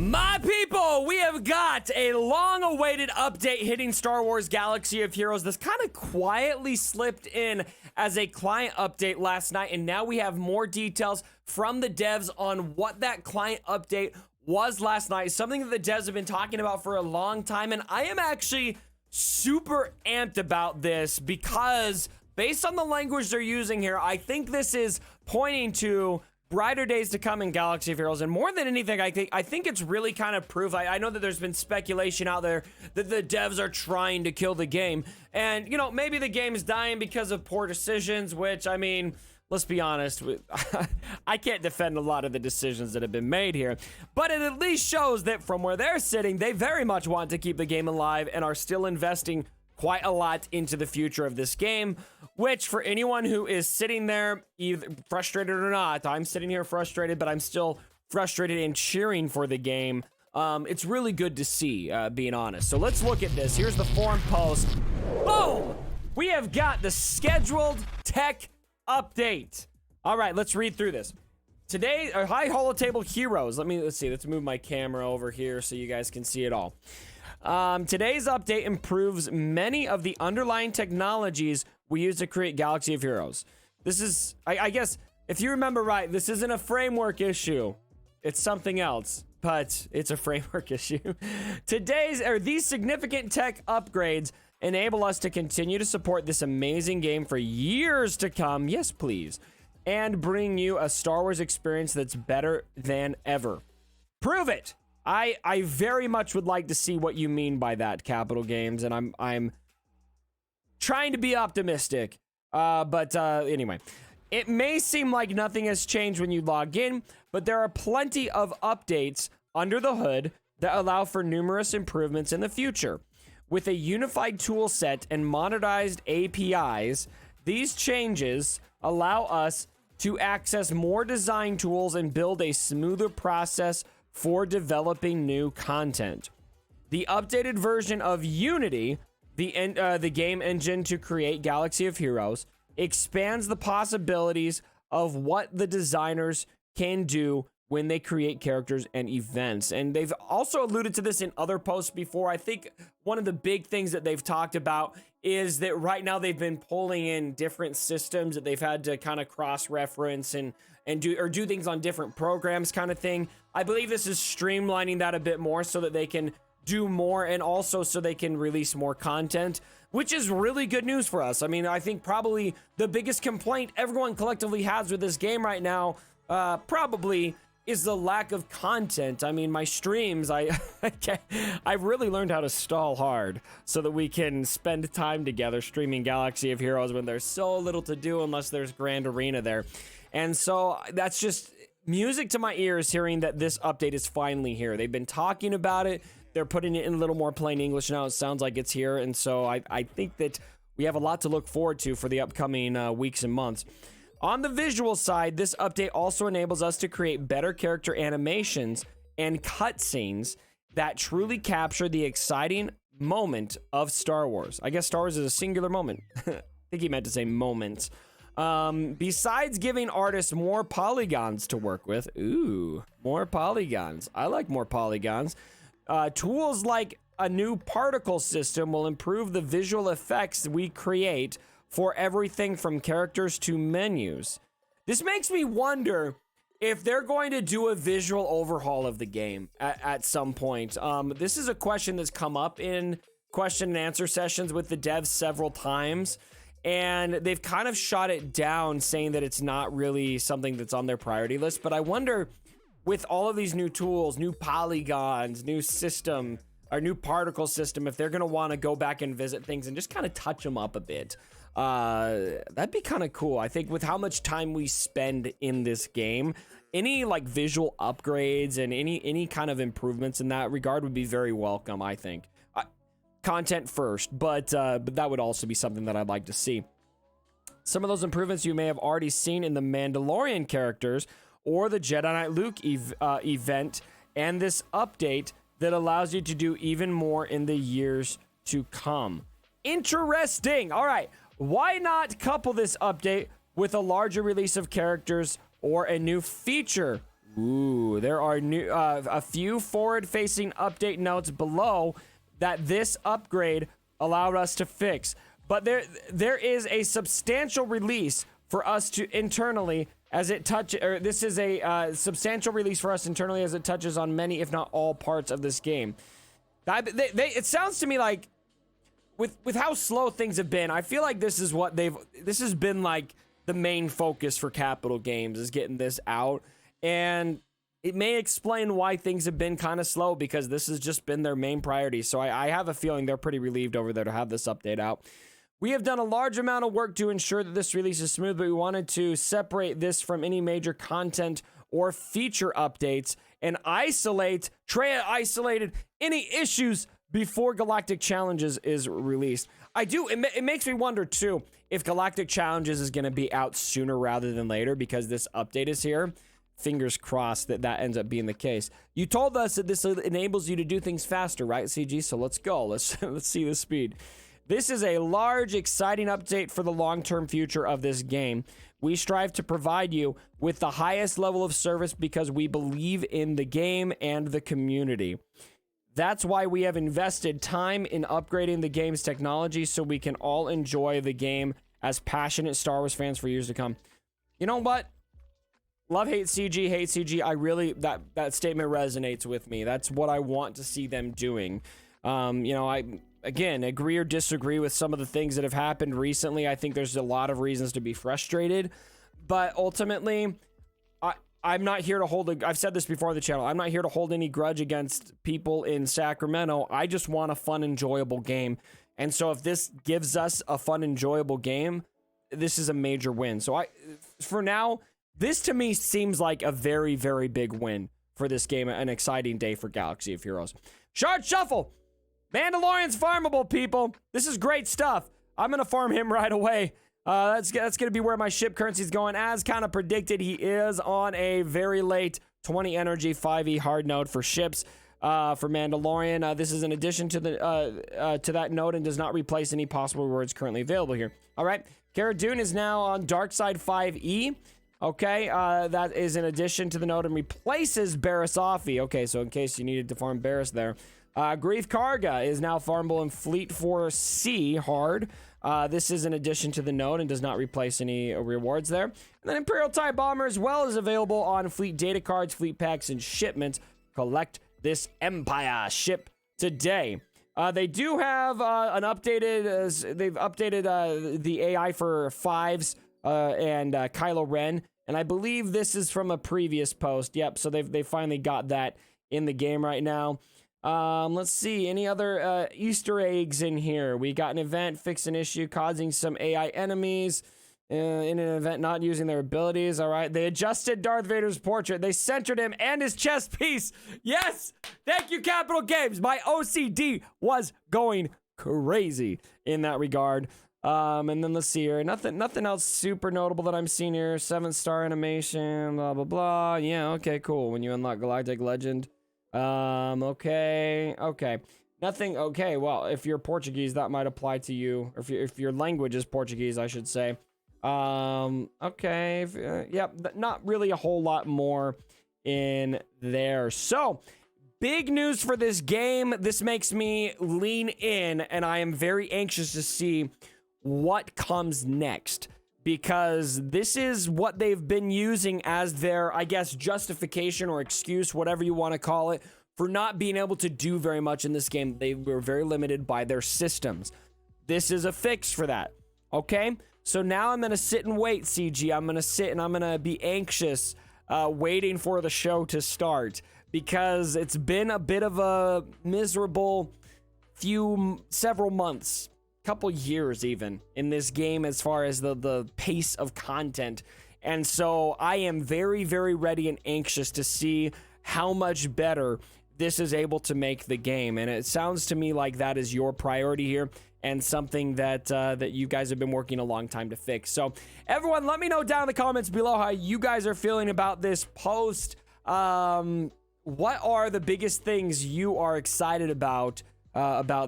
My people, we have got a long-awaited update hitting Star Wars Galaxy of Heroes. This kind of quietly slipped in as a client update last night, and now we have more details from the devs on what that client update was last night. Something that the devs have been talking about for a long time, and I am actually super amped about this because based on the language they're using here, I think this is pointing to brighter days to come in Galaxy of Heroes, and more than anything, I think it's really kind of proof. I know that there's been speculation out there that the devs are trying to kill the game, and you know, maybe the game is dying because of poor decisions, which, I mean, let's be honest, I can't defend a lot of the decisions that have been made here, but it at least shows that from where they're sitting, they very much want to keep the game alive and are still investing quite a lot into the future of this game, which for anyone who is sitting there, either frustrated or not, I'm sitting here frustrated, but I'm still frustrated and cheering for the game. It's really good to see, being honest. So let's look at this. Here's the forum post. Boom! We have got the scheduled tech update. All right, let's read through this. Today, hi Holotable Heroes. Let's see, let's move my camera over here so you guys can see it all. Today's update improves many of the underlying technologies we use to create Galaxy of Heroes. This is, I guess, if you remember right, this isn't a framework issue. It's something else, but it's a framework issue. These significant tech upgrades enable us to continue to support this amazing game for years to come. Yes, please. And bring you a Star Wars experience that's better than ever. Prove it! I very much would like to see what you mean by that, Capital Games, and I'm trying to be optimistic. But anyway, it may seem like nothing has changed when you log in, but there are plenty of updates under the hood that allow for numerous improvements in the future. With a unified tool set and modernized APIs, these changes allow us to access more design tools and build a smoother process for developing new content. The updated version of Unity, the game engine to create Galaxy of Heroes, expands the possibilities of what the designers can do when they create characters and events. And they've also alluded to this in other posts before. I think one of the big things that they've talked about is that right now they've been pulling in different systems that they've had to kind of cross-reference and do things on different programs kind of thing. I believe this is streamlining that a bit more so that they can do more and also so they can release more content, which is really good news for us. I mean, I think probably the biggest complaint everyone collectively has with this game right now probably is the lack of content. I mean, my streams, I've really learned how to stall hard so that we can spend time together streaming Galaxy of Heroes when there's so little to do unless there's Grand Arena there. And so that's just music to my ears hearing that this update is finally here. They've been talking about it. They're putting it in a little more plain English now. It sounds like it's here. And so I think that we have a lot to look forward to for the upcoming weeks and months. On the visual side, this update also enables us to create better character animations and cutscenes that truly capture the exciting moment of Star Wars. I guess Star Wars is a singular moment. I think he meant to say moments. Besides giving artists more polygons to work with, ooh, more polygons. I like more polygons. Tools like a new particle system will improve the visual effects we create for everything from characters to menus. This makes me wonder if they're going to do a visual overhaul of the game at some point. This is a question that's come up in question and answer sessions with the devs several times, and they've kind of shot it down, saying that it's not really something that's on their priority list. But I wonder, with all of these new tools, new polygons, new system, or new particle system, if they're going to want to go back and visit things and just kind of touch them up a bit. That'd be kind of cool. I think with how much time we spend in this game, any like visual upgrades and any kind of improvements in that regard would be very welcome, I think. Content first, but that would also be something that I'd like to see. Some of those improvements you may have already seen in the Mandalorian characters or the Jedi Knight Luke event, and this update that allows you to do even more in the years to come. Interesting. All right. Why not couple this update with a larger release of characters or a new feature Ooh, there are a few forward-facing update notes below that this upgrade allowed us to fix. But there is a substantial release for us to internally as it this is a substantial release for us internally as it touches on many, if not all, parts of this game. It sounds to me like with how slow things have been, I feel like this has been like the main focus for Capital Games, is getting this out. And it may explain why things have been kind of slow, because this has just been their main priority. So I have a feeling they're pretty relieved over there to have this update out. We have done a large amount of work to ensure that this release is smooth, but we wanted to separate this from any major content or feature updates and Treya isolated any issues before Galactic Challenges is released. It makes me wonder too, if Galactic Challenges is going to be out sooner rather than later because this update is here. Fingers crossed that ends up being the case. You told us that this enables you to do things faster, right, CG? So let's go. Let's see the speed. This is a large, exciting update for the long-term future of this game. We strive to provide you with the highest level of service because we believe in the game and the community. That's why we have invested time in upgrading the game's technology so we can all enjoy the game as passionate Star Wars fans for years to come. You know what? Love, hate CG. I really, that statement resonates with me. That's what I want to see them doing. I, again, agree or disagree with some of the things that have happened recently. I think there's a lot of reasons to be frustrated, but ultimately, I'm not here to hold I've said this before on the channel. I'm not here to hold any grudge against people in Sacramento. I just want a fun, enjoyable game. And so if this gives us a fun, enjoyable game, this is a major win. So for now, this to me seems like a very, very big win for this game. An exciting day for Galaxy of Heroes. Shard Shuffle. Mandalorian's farmable, people. This is great stuff. I'm going to farm him right away. That's going to be where my ship currency is going. As kind of predicted, he is on a very late 20 energy 5e hard node for ships for Mandalorian. This is in addition to that node and does not replace any possible rewards currently available here. All right. Cara Dune is now on dark side 5e. Okay, that is in addition to the node and replaces Barriss Offee. Okay, so in case you needed to farm Barriss there. Grief Karga is now farmable in Fleet 4C hard. This is in addition to the node and does not replace any rewards there. And then Imperial TIE Bomber as well is available on Fleet data cards, Fleet packs, and shipments. Collect this Empire ship today. They do have they've updated the AI for Fives and Kylo Ren. And I believe this is from a previous post. Yep, so they finally got that in the game right now. Let's see, any other Easter eggs in here? We got an event, fix an issue, causing some AI enemies in an event not using their abilities. All right, they adjusted Darth Vader's portrait. They centered him and his chest piece. Yes, thank you, Capital Games. My OCD was going crazy in that regard. And then let's see here. Nothing else super notable that I'm seeing here. 7-star animation, blah, blah, blah. Yeah, okay, cool. When you unlock Galactic Legend. Okay. Nothing, okay, well, if you're Portuguese, that might apply to you. Or if your language is Portuguese, I should say. Okay. Not really a whole lot more in there. So, big news for this game. This makes me lean in, and I am very anxious to see what comes next, because this is what they've been using as their, I guess, justification or excuse, whatever you want to call it, for not being able to do very much in this game. They were very limited by their systems. This is a fix for that, okay? So now I'm going to sit and wait, CG. I'm going to sit and I'm going to be anxious, waiting for the show to start, because it's been a bit of a miserable several months, couple years even, in this game as far as the pace of content. And so I am very, very ready and anxious to see how much better this is able to make the game. And it sounds to me like that is your priority here, and something that that you guys have been working a long time to fix. So everyone, let me know down in the comments below how you guys are feeling about this post. What are the biggest things you are excited about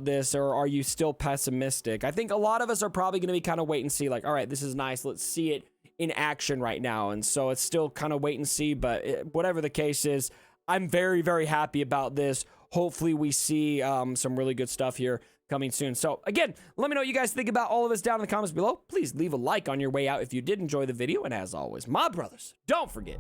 this, or are you still pessimistic? I think a lot of us are probably going to be kind of wait and see, like, all right, this is nice, let's see it in action right now. And so it's still kind of wait and see, but whatever the case is, I'm very, very happy about this. Hopefully we see some really good stuff here coming soon. So again, let me know what you guys think about all of this down in the comments below. Please leave a like on your way out if you did enjoy the video. And as always, my brothers, don't forget